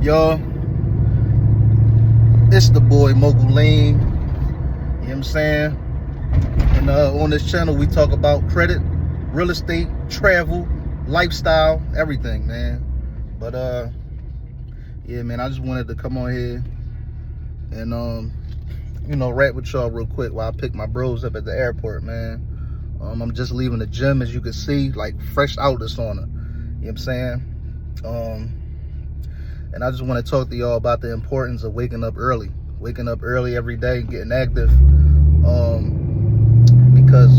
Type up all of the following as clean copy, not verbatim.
Y'all, it's the boy Mogul Lane. You know what I'm saying? And on this channel, we talk about credit, real estate, travel, lifestyle, everything, man. But yeah, man, I just wanted to come on here and rap with y'all real quick while I pick my bros up at the airport, man. I'm just leaving the gym, as you can see, like fresh out the sauna. You know what I'm saying? And I just want to talk to y'all about the importance of waking up early every day, getting active. Because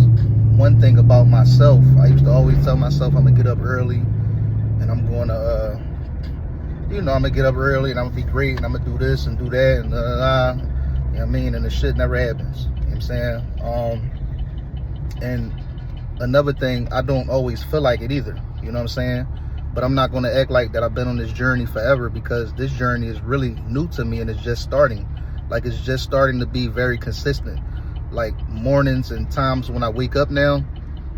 one thing about myself, I used to always tell myself I'm gonna get up early and I'm gonna, I'm gonna get up early and I'm gonna be great and I'm gonna do this and do that and you know what I mean? And the shit never happens. You know what I'm saying? And another thing, I don't always feel like it either. You know what I'm saying? But I'm not going to act like that I've been on this journey forever, because this journey is really new to me and it's just starting. Like, it's just starting to be very consistent. Like, mornings and times when I wake up now,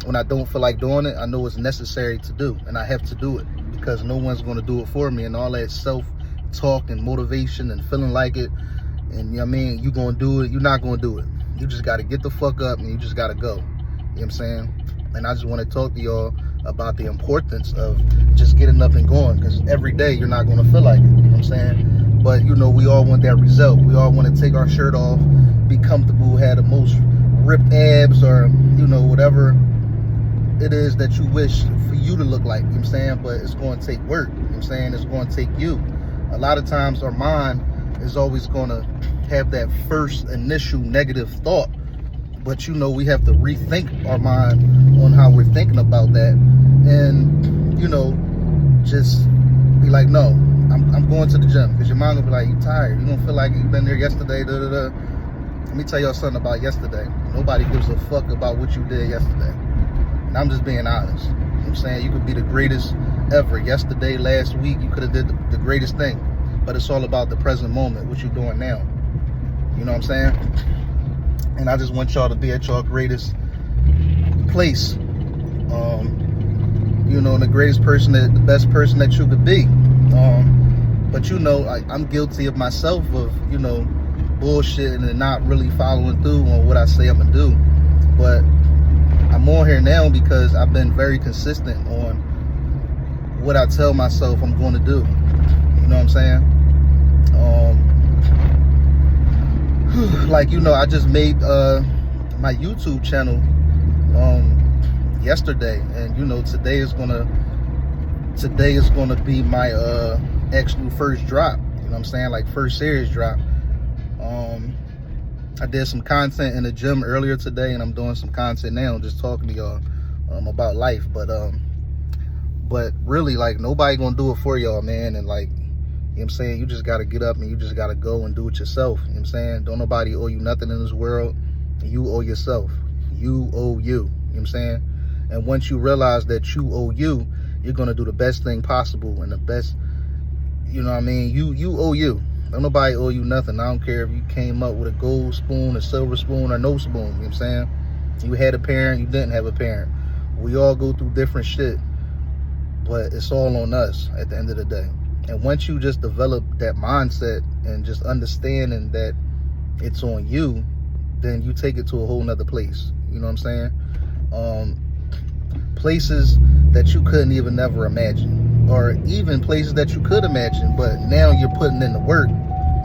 when I don't feel like doing it, I know it's necessary to do, and I have to do it because no one's going to do it for me. And all that self-talk and motivation and feeling like it, and you know what I mean, you going to do it, you're not going to do it. You just got to get the fuck up and you just got to go. You know what I'm saying? And I just want to talk to y'all about the importance of just getting up and going, because every day you're not going to feel like it. You know what I'm saying? But we all want that result. We all want to take our shirt off, be comfortable, have the most ripped abs, or whatever it is that you wish for you to look like. You know what I'm saying? But it's going to take work. You know what I'm saying? It's going to take you. A lot of times our mind is always going to have that first initial negative thought, but we have to rethink our mind on how we're thinking about that, and just be like, no, I'm going to the gym, because your mind gonna be like, you tired, you don't feel like you've been there yesterday, da da da. Let me tell y'all something about yesterday. Nobody gives a fuck about what you did yesterday, and I'm just being honest. You know what I'm saying? You could be the greatest ever yesterday, last week, you could have did the greatest thing, but it's all about the present moment, what you're doing now. You know what I'm saying? And I just want y'all to be at your greatest place. The greatest person, the best person that you could be. But I'm guilty of myself of, bullshitting and not really following through on what I say I'm gonna do. But I'm on here now because I've been very consistent on what I tell myself I'm going to do. You know what I'm saying? I just made my YouTube channel yesterday, and today is gonna be my actual first drop. You know what I'm saying? Like, first series drop. I did some content in the gym earlier today, and I'm doing some content now, just talking to y'all about life. But really, like, nobody gonna do it for y'all, man. And like, you know what I'm saying, you just gotta get up and you just gotta go and do it yourself. You know what I'm saying? Don't nobody owe you nothing in this world. You owe yourself. You owe you. You know what I'm saying? And once you realize that you owe you, you're gonna do the best thing possible, and the best, you owe you. Don't nobody owe you nothing. I don't care if you came up with a gold spoon, a silver spoon, or no spoon. You know what I'm saying? You had a parent, you didn't have a parent. We all go through different shit, but it's all on us at the end of the day. And once you just develop that mindset and just understanding that it's on you, then you take it to a whole nother place. You know what I'm saying? Places that you couldn't even never imagine, or even places that you could imagine, but now you're putting in the work,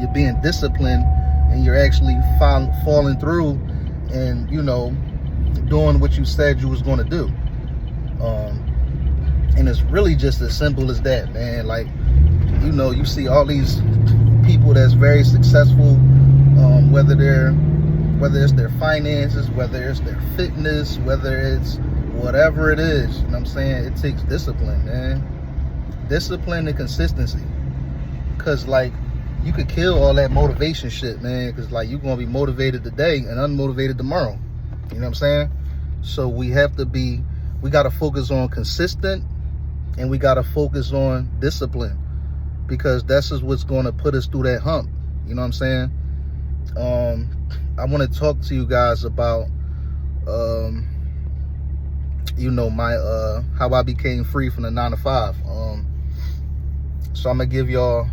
you're being disciplined, and you're actually following through and, doing what you said you was going to do. And it's really just as simple as that, man. Like, you see all these people that's very successful, whether it's their finances, whether it's their fitness, whether it's whatever it is. You know what I'm saying? It takes discipline, man. Discipline and consistency. Because, like, you could kill all that motivation shit, man. Because, like, you're going to be motivated today and unmotivated tomorrow. You know what I'm saying? So we got to focus on consistent, and we got to focus on discipline, because that's just what's going to put us through that hump. You know what I'm saying? I want to talk to you guys about my how I became free from the 9 to 5. So I'm gonna give y'all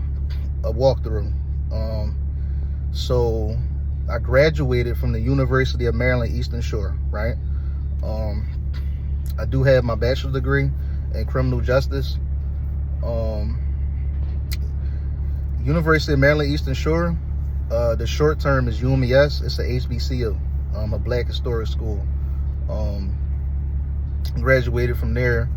walkthrough. So I graduated from the University of Maryland Eastern Shore, right? I do have my bachelor's degree in criminal justice. University of Maryland Eastern Shore, the short term is UMES. It's a HBCU, a Black historic school. Graduated from there.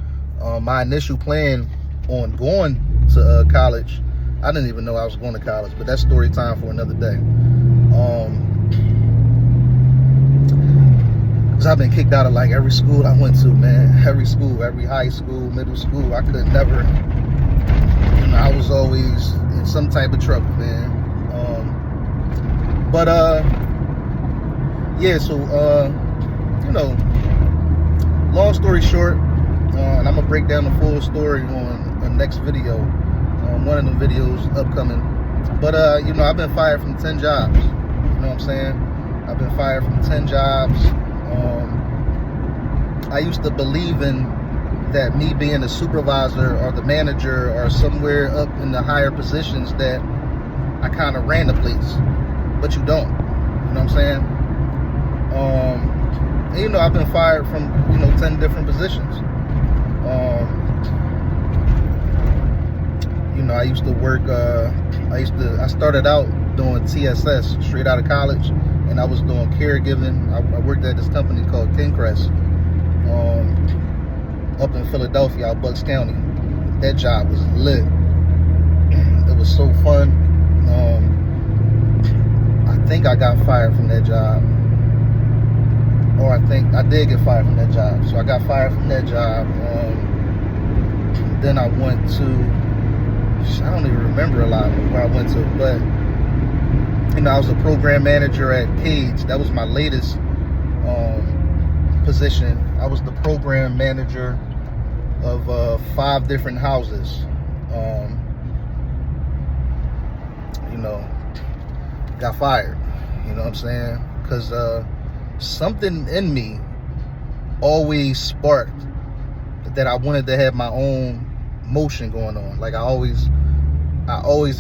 My initial plan on going to college, I didn't even know I was going to college, but that's story time for another day. Cause I've been kicked out of like every school I went to, man. Every school, every high school, middle school. I could never, I was always in some type of trouble, man. Yeah, so, long story short, and I'm gonna break down the full story on the next video, one of the videos upcoming. But, I've been fired from 10 jobs, you know what I'm saying? I've been fired from 10 jobs. I used to believe in that me being a supervisor or the manager or somewhere up in the higher positions that I kind of ran the place, but you don't, you know what I'm saying? And, I've been fired from, 10 different positions. I used to work, I started out doing TSS straight out of college, and I was doing caregiving. I worked at this company called Kincrest, up in Philadelphia, out Bucks County. That job was lit. It was so fun. I think I got fired from that job, or I think I did get fired from that job. So I got fired from that job. Then I went to, I don't even remember a lot of where I went to, but I was a program manager at Cage. That was my latest position. I was the program manager of 5 different houses. Got fired, you know what I'm saying? Because something in me always sparked that I wanted to have my own motion going on. Like I always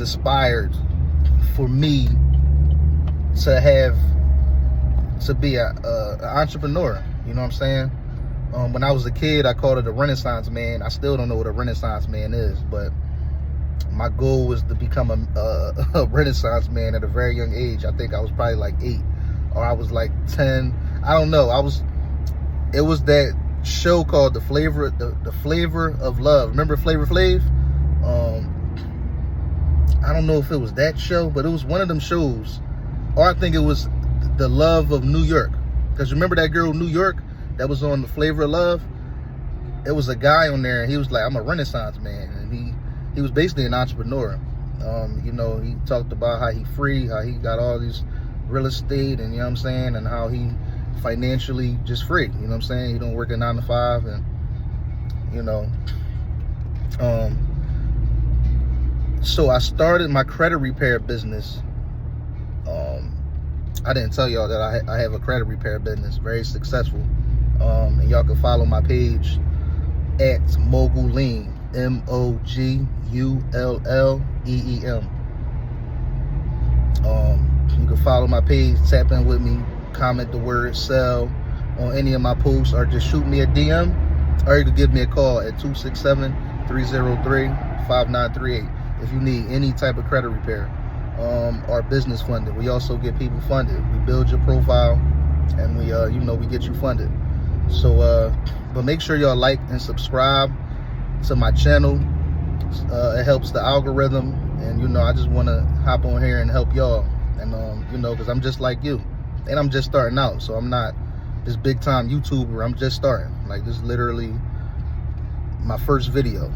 aspired for me to be an entrepreneur, you know what I'm saying? When I was a kid, I called it a Renaissance man. I still don't know what a Renaissance man is, but my goal was to become a Renaissance man at a very young age. I think I was probably like 8, or I was like 10. I don't know. It was that show called the Flavor of Love. Remember Flavor Flav? I don't know if it was that show, but it was one of them shows, or I think it was The Love of New York. Because remember that girl New York that was on the Flavor of Love? It was a guy on there, and he was like, I'm a Renaissance man, and he was basically an entrepreneur. He talked about how he got all these real estate, and you know what I'm saying, and how he financially just free, you know what I'm saying? He don't work a 9 to 5, and so I started my credit repair business. I didn't tell y'all that I have a credit repair business, very successful. And y'all can follow my page at Mogul Lean, MOGULLEEM. You can follow my page, tap in with me, comment the word sell on any of my posts, or just shoot me a DM, or you can give me a call at 267-303-5938 if you need any type of credit repair or business funding. We also get people funded. We build your profile, and we we get you funded. So but make sure y'all like and subscribe to my channel. It helps the algorithm, and I just want to hop on here and help y'all, and because I'm just like you, and I'm just starting out. So I'm not this big time YouTuber. I'm just starting. Like, this is literally my first video.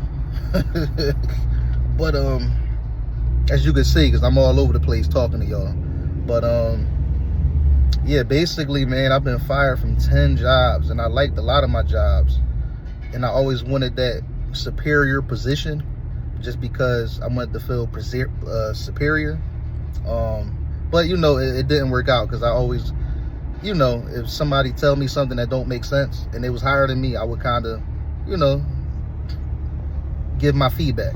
But as you can see, because I'm all over the place talking to y'all, but yeah, basically, man, I've been fired from 10 jobs, and I liked a lot of my jobs, and I always wanted that superior position just because I wanted to feel superior. But it didn't work out, because I always, if somebody tell me something that don't make sense and they was higher than me, I would kind of, give my feedback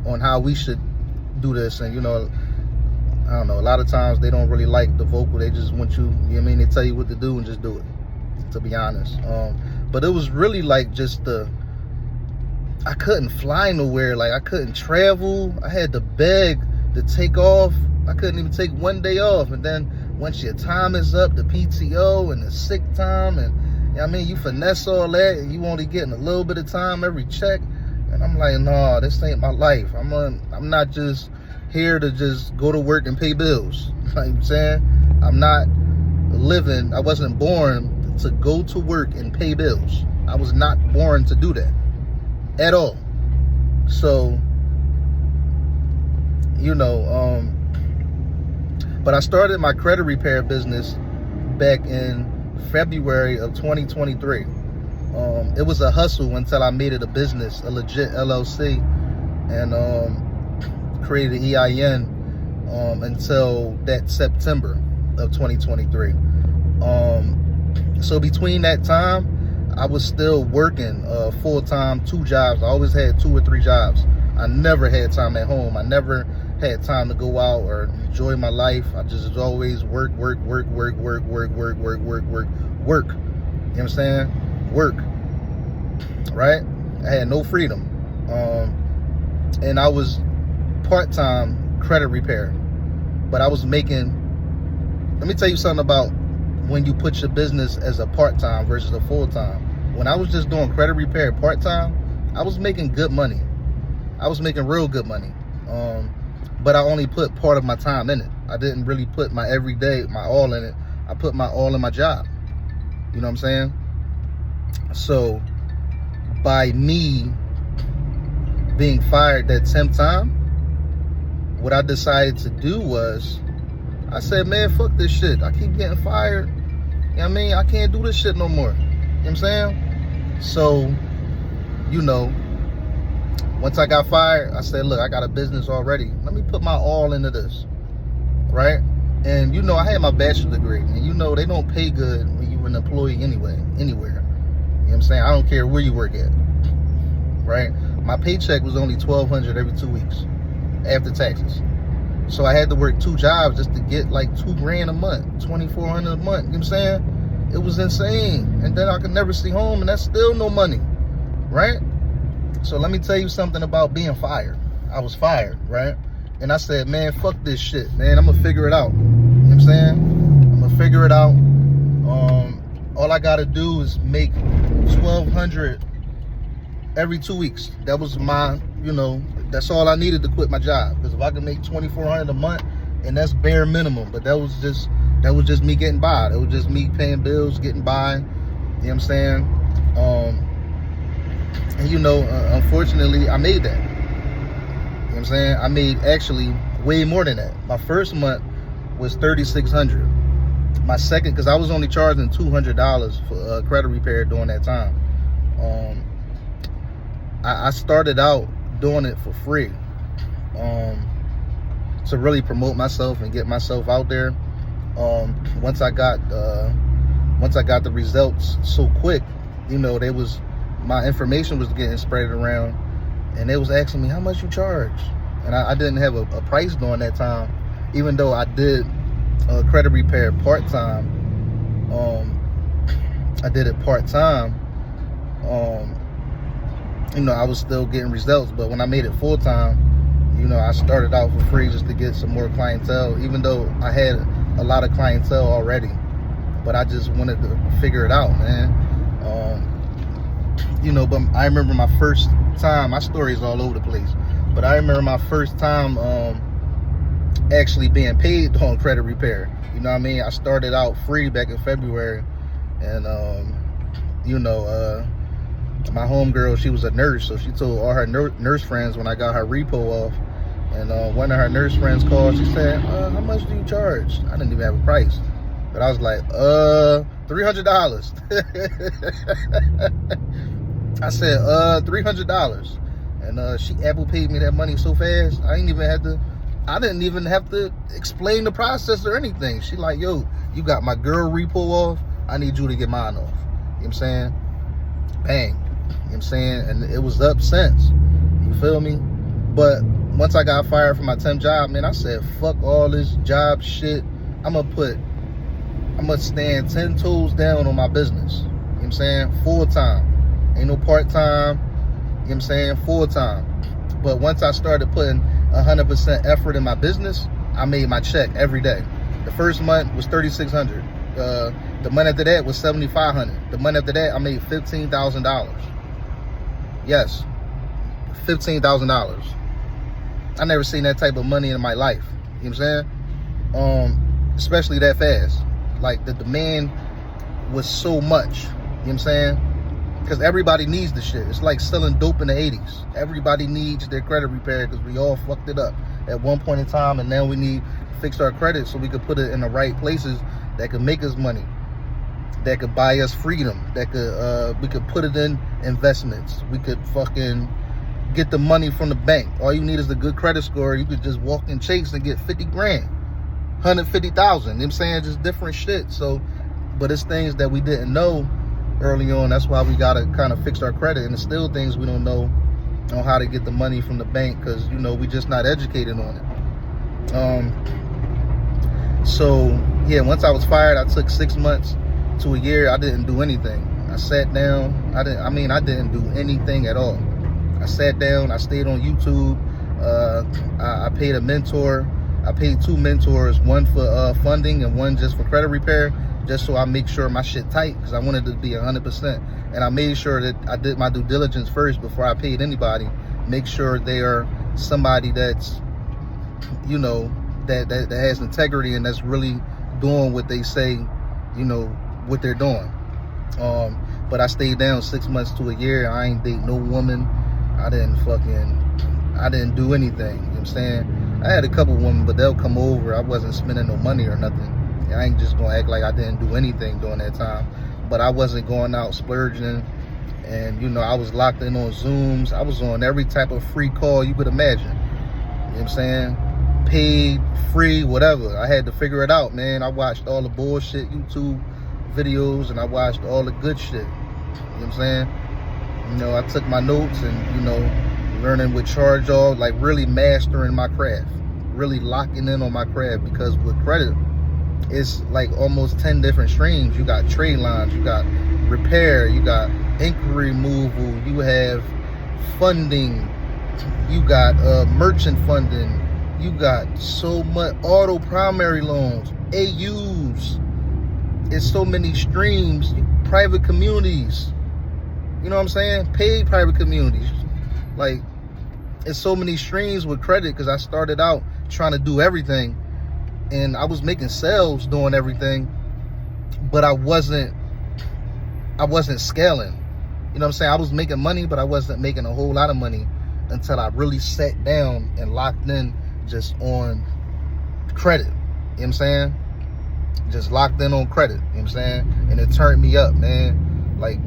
on how we should do this. And, you know, I don't know, a lot of times they don't really like the vocal. They just want you, you know what I mean? They tell you what to do and just do it, to be honest. But it was really like just I couldn't fly nowhere. Like, I couldn't travel. I had to beg to take off. I couldn't even take one day off. And then once your time is up, the PTO and the sick time, and you know what I mean, you finesse all that, and you only getting a little bit of time every check. And I'm like, no, this ain't my life. I'm not just here to just go to work and pay bills. You know what I'm saying? I'm not living, I wasn't born to go to work and pay bills. I was not born to do that at all. So, you know, but I started my credit repair business back in February of 2023. It was a hustle until I made it a business, a legit LLC, and created an EIN until that September of 2023. So between that time, I was still working full-time, 2 jobs. I always had 2 or 3 jobs. I never had time at home. I never had time to go out or enjoy my life. I just was always work. You know what I'm saying? Work, right? I had no freedom. And I was part-time credit repair, but I was making, let me tell you something about when you put your business as a part-time versus a full-time. When I was just doing credit repair part-time, I was making good money. I was making real good money. But I only put part of my time in it. I didn't really put my everyday, my all in it. I put my all in my job. You know what I'm saying? So by me being fired that 10th time, what I decided to do was, I said, man, fuck this shit. I keep getting fired. You know what I mean? I can't do this shit no more. You know what I'm saying? So, you know, once I got fired, I said, look, I got a business already. Let me put my all into this, right? And, you know, I had my bachelor's degree. And, you know, they don't pay good when you're an employee anyway, anywhere. You know what I'm saying? I don't care where you work at, right? My paycheck was only $1,200 every 2 weeks after taxes. So I had to work 2 jobs just to get like $2 grand a month, $2,400 a month. You know what I'm saying? It was insane. And then I could never see home, and that's still no money, right? So let me tell you something about being fired. I was fired, right? And I said, man, fuck this shit, man. I'm gonna figure it out. You know what I'm saying? I'm gonna figure it out. All I gotta do is make $1,200 every 2 weeks. That was my, you know, that's all I needed to quit my job. Because if I could make $2,400 a month, and that's bare minimum, but that was just me getting by. It was just me paying bills, getting by. You know what I'm saying? And you know, unfortunately, I made that. You know what I'm saying? I made actually way more than that. My first month was $3,600. My second, because I was only charging $200 for credit repair during that time. I started out doing it for free to really promote myself and get myself out there. Once I got the results so quick, you know, my information was getting spread around, and they was asking me, how much you charge? And I didn't have a price during that time, even though I did credit repair part-time. I did it part-time. You know, I was still getting results, but when I made it full-time, you know, I started out for free just to get some more clientele, even though I had a lot of clientele already. But I just wanted to figure it out, man. You know, but I remember my first time, my story is all over the place, but I remember my first time actually being paid on credit repair. You know what I mean? I started out free back in February, and you know, my homegirl, she was a nurse, so she told all her nurse friends when I got her repo off. And one of her nurse friends called. She said, how much do you charge? I didn't even have a price, but I was like, $300. I said, $300. And she Apple paid me that money so fast, I didn't even have to explain the process or anything. She like, yo, you got my girl repo off, I need you to get mine off. You know what I'm saying? Bang. You know what I'm saying? And it was up since. You feel me? But once I got fired from my temp job, man, I said, fuck all this job shit. I'm gonna stand 10 toes down on my business. You know what I'm saying? Full time. Ain't no part time. You know what I'm saying? Full time. But once I started putting 100% effort in my business, I made my check every day. The first month was $3,600. The month after that was $7,500. The month after that, I made $15,000. Yes, $15,000. I never seen that type of money in my life. You know what I'm saying? Especially that fast. Like, the demand was so much. You know what I'm saying? Because everybody needs the shit. It's like selling dope in the 80s. Everybody needs their credit repaired because we all fucked it up at one point in time, and now we need to fix our credit so we could put it in the right places that could make us money, that could buy us freedom, that could we could put it in investments. We could fucking get the money from the bank. All you need is a good credit score. You could just walk in Chase and get 50 grand, 150,000. You know what I'm saying? Just different shit. So, but it's things that we didn't know early on. That's why we gotta kind of fix our credit, and it's still things we don't know on how to get the money from the bank, because, you know, we just not educated on it. So yeah, once I was fired, I took 6 months to a year. I didn't do anything. I sat down. I didn't do anything at all. I sat down. I stayed on YouTube. I paid a mentor. I paid 2 mentors, one for funding and one just for credit repair, just so I make sure my shit tight, because I wanted to be 100%. And I made sure that I did my due diligence first before I paid anybody. Make sure they are somebody that's, you know, that has integrity and that's really doing what they say, you know, what they're doing. But I stayed down 6 months to a year. I ain't date no woman. I didn't do anything. You know what I'm saying? I had a couple women, but they'll come over. I wasn't spending no money or nothing. I ain't just gonna act like I didn't do anything during that time. But I wasn't going out splurging, and, you know, I was locked in on Zooms. I was on every type of free call you could imagine. You know what I'm saying? Paid, free, whatever. I had to figure it out, man. I watched all the bullshit YouTube videos, and I watched all the good shit. You know what I'm saying? You know, I took my notes and, you know, learning with charge off, like really mastering my craft, really locking in on my craft, because with credit, it's like almost 10 different streams. You got trade lines, you got repair, you got inquiry removal, you have funding, you got merchant funding, you got so much auto primary loans, AUs. It's so many streams, private communities. You know what I'm saying? Paid private communities. Like, it's so many streams with credit, because I started out trying to do everything, and I was making sales doing everything, but I wasn't scaling. You know what I'm saying? I was making money, but I wasn't making a whole lot of money until I really sat down and locked in just on credit. You know what I'm saying? Just locked in on credit. You know what I'm saying? And it turned me up, man. Like,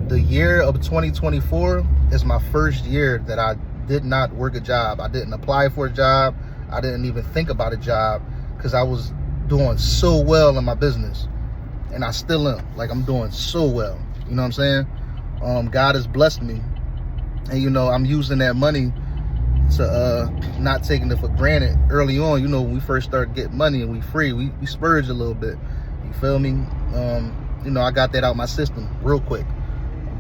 the year of 2024 is my first year that I did not work a job. I didn't apply for a job. I didn't even think about a job, because I was doing so well in my business, and I still am. Like, I'm doing so well. You know what I'm saying? God has blessed me, and, you know, I'm using that money to not taking it for granted. Early on, you know, when we first started getting money and we free, we splurged a little bit. You feel me? You know, I got that out my system real quick.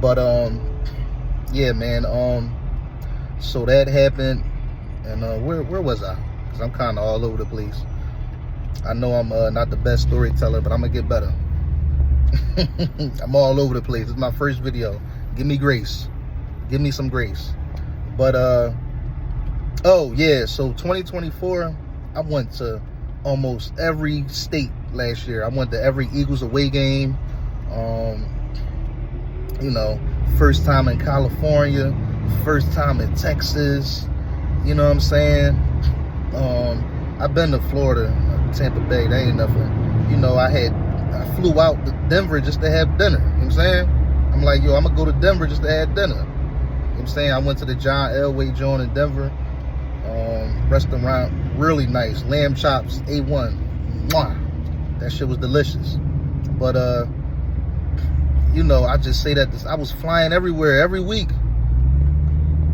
But yeah, man. So that happened, and where was I? Because I'm kind of all over the place. I know I'm not the best storyteller, but I'm gonna get better. I'm all over the place. It's my first video. Give me grace. Give me some grace. But oh yeah, so 2024, I went to almost every state last year. I went to every Eagles away game. You know, first time in California, first time in Texas. You know what I'm saying? I've been to Florida, Tampa Bay. That ain't nothing. You know, I flew out to Denver just to have dinner. You know what I'm saying? I'm like, yo, I'm gonna go to Denver just to have dinner. You know what I'm saying? I went to the John Elway joint in Denver. Restaurant, really nice. Lamb chops, A1. Mwah. That shit was delicious. But you know, I just say that I was flying everywhere every week.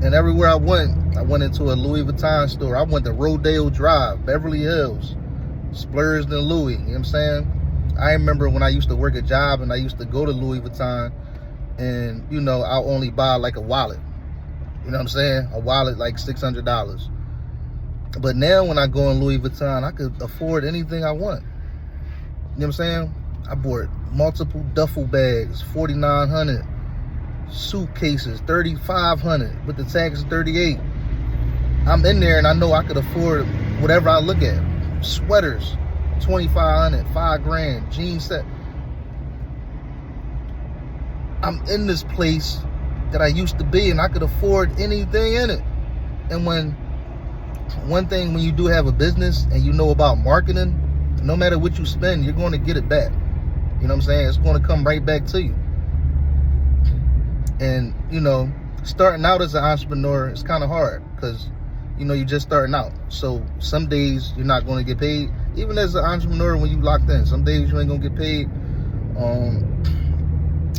And everywhere I went into a Louis Vuitton store. I went to Rodeo Drive, Beverly Hills, splurged in Louis, you know what I'm saying? I remember when I used to work a job and I used to go to Louis Vuitton, and, you know, I'll only buy like a wallet. You know what I'm saying? A wallet like $600. But now when I go in Louis Vuitton, I could afford anything I want. You know what I'm saying? I bought multiple duffel bags, $4,900, suitcases, $3,500, with the tax $38. I'm in there and I know I could afford whatever I look at. Sweaters, $2,500, $5,000, jean set. I'm in this place that I used to be, and I could afford anything in it. And one thing, when you do have a business and you know about marketing, no matter what you spend, you're going to get it back. You know what I'm saying? It's going to come right back to you. And, you know, starting out as an entrepreneur is kind of hard because, you know, you're just starting out. So some days you're not going to get paid. Even as an entrepreneur, when you locked in, some days you ain't going to get paid.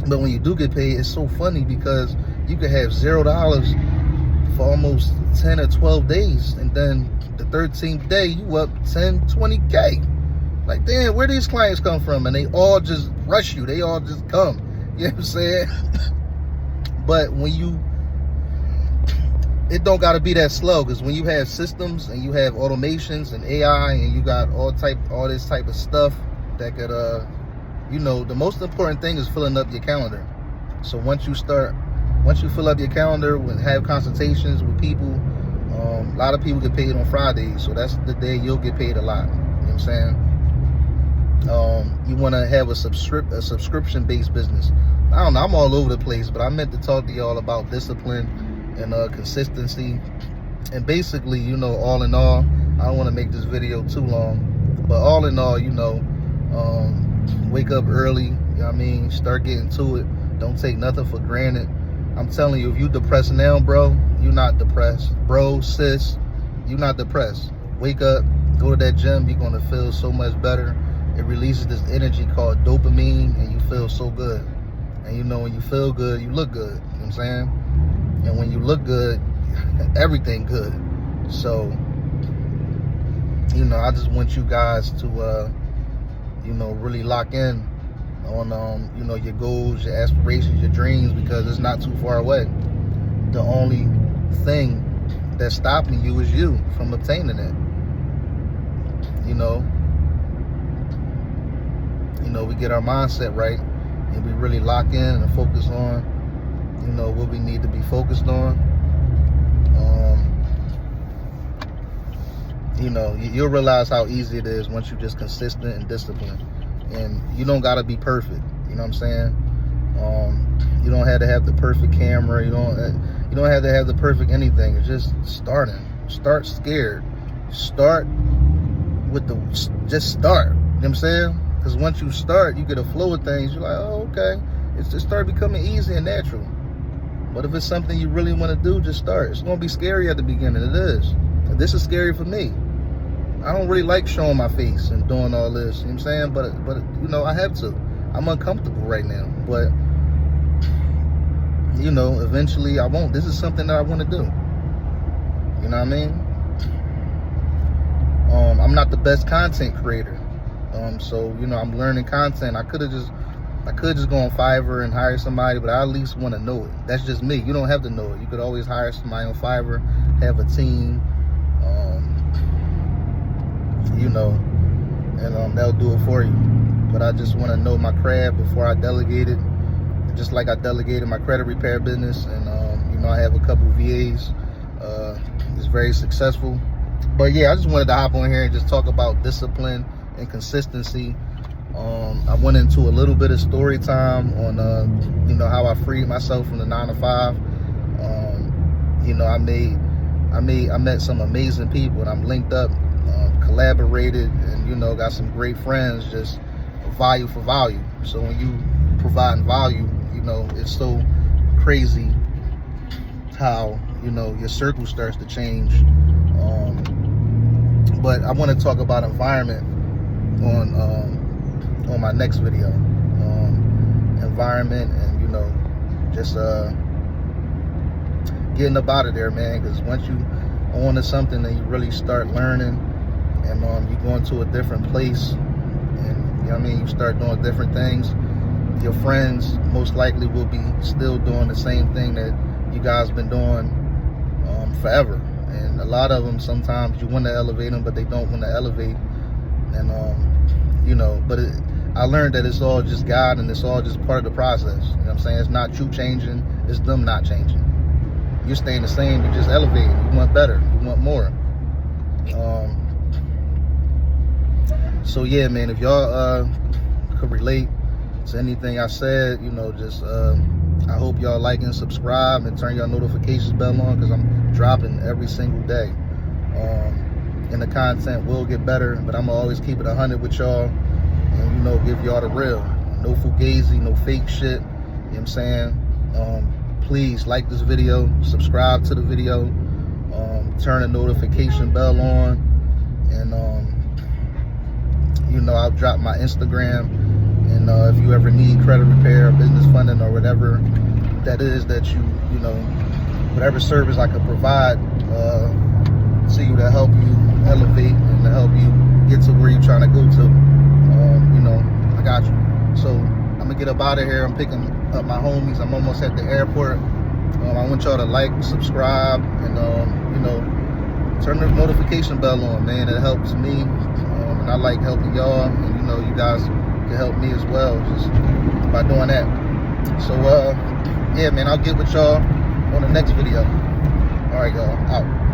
But when you do get paid, it's so funny because you could have $0 for almost 10 or 12 days. And then the 13th day, you up 10, 20K. Like, damn, where these clients come from? And they all just rush you. They all just come. You know what I'm saying? But when it don't got to be that slow, because when you have systems and you have automations and AI and you got all this type of stuff that could, you know, the most important thing is filling up your calendar. So once you fill up your calendar and have consultations with people, a lot of people get paid on Fridays. So that's the day you'll get paid a lot. You know what I'm saying? You want to have a subscription-based business. I don't know, I'm all over the place, but I meant to talk to y'all about discipline and consistency. And basically, you know, all in all, I don't want to make this video too long, but all in all, you know, wake up early, you know what I mean? Start getting to it. Don't take nothing for granted. I'm telling you, if you depressed now, bro, you're not depressed. Bro, sis, you're not depressed. Wake up, go to that gym, you're going to feel so much better. It releases this energy called dopamine, and you feel so good. And you know, when you feel good, you look good. You know what I'm saying? And when you look good, everything good. So, you know, I just want you guys to, you know, really lock in on, you know, your goals, your aspirations, your dreams, because it's not too far away. The only thing that's stopping you is you from obtaining it. You know, we get our mindset right and we really lock in and focus on, you know, what we need to be focused on. You know, you'll realize how easy it is once you're just consistent and disciplined. And you don't gotta be perfect. You know what I'm saying? You don't have to have the perfect camera. You don't have to have the perfect anything. It's just starting. Start scared. Start with just start. You know what I'm saying? Because once you start, you get a flow of things. You're like, oh, okay. It's just start becoming easy and natural. But if it's something you really want to do, just start. It's gonna be scary at the beginning. It is. And this is scary for me. I don't really like showing my face and doing all this, you know what I'm saying? But you know, I have to. I'm uncomfortable right now. But, you know, eventually I won't. This is something that I want to do. You know what I mean? I'm not the best content creator. So, you know, I'm learning content. I could just go on Fiverr and hire somebody, but I at least want to know it. That's just me. You don't have to know it. You could always hire somebody on Fiverr, have a team, you know, and they'll do it for you. But I just want to know my craft before I delegate it. Just like I delegated my credit repair business, and you know, I have a couple VAs. It's very successful. But yeah, I just wanted to hop on here and just talk about discipline and consistency. I went into a little bit of story time on you know, how I freed myself from the 9 to 5. You know, I met some amazing people, and I'm linked up, collaborated, and, you know, got some great friends, just value for value. So when you provide value, you know, it's so crazy how, you know, your circle starts to change. But I want to talk about environment on my next video. Environment, and, you know, just getting up out of there, man, because once you on to something, then you really start learning, and you go into a different place, and you know what I mean, you start doing different things. Your friends most likely will be still doing the same thing that you guys been doing forever, and a lot of them, sometimes you want to elevate them, but they don't want to elevate, and you know, but I learned that it's all just God, and it's all just part of the process. You know what I'm saying? It's not you changing, it's them not changing. You're staying the same, you're just elevating. You want better, you want more. So yeah, man, if y'all could relate to anything I said, you know, just I hope y'all like and subscribe and turn your notifications bell on, because I'm dropping every single day. And the content will get better, but I'm gonna always keep it 100 with y'all, and you know, give y'all the real. No fugazi, no fake shit. You know what I'm saying? Please like this video, subscribe to the video, turn the notification bell on, and you know, I'll drop my Instagram, and if you ever need credit repair, business funding, or whatever that is that you know, whatever service I could provide to you to help you elevate and to help you get to where you're trying to go to, you know, I got you. So I'm gonna get up out of here. I'm picking up my homies. I'm almost at the airport. I want y'all to like, subscribe, and you know, turn the notification bell on, man. It helps me, and I like helping y'all, and you know, you guys can help me as well just by doing that. So yeah, man, I'll get with y'all on the next video. All right, y'all, out.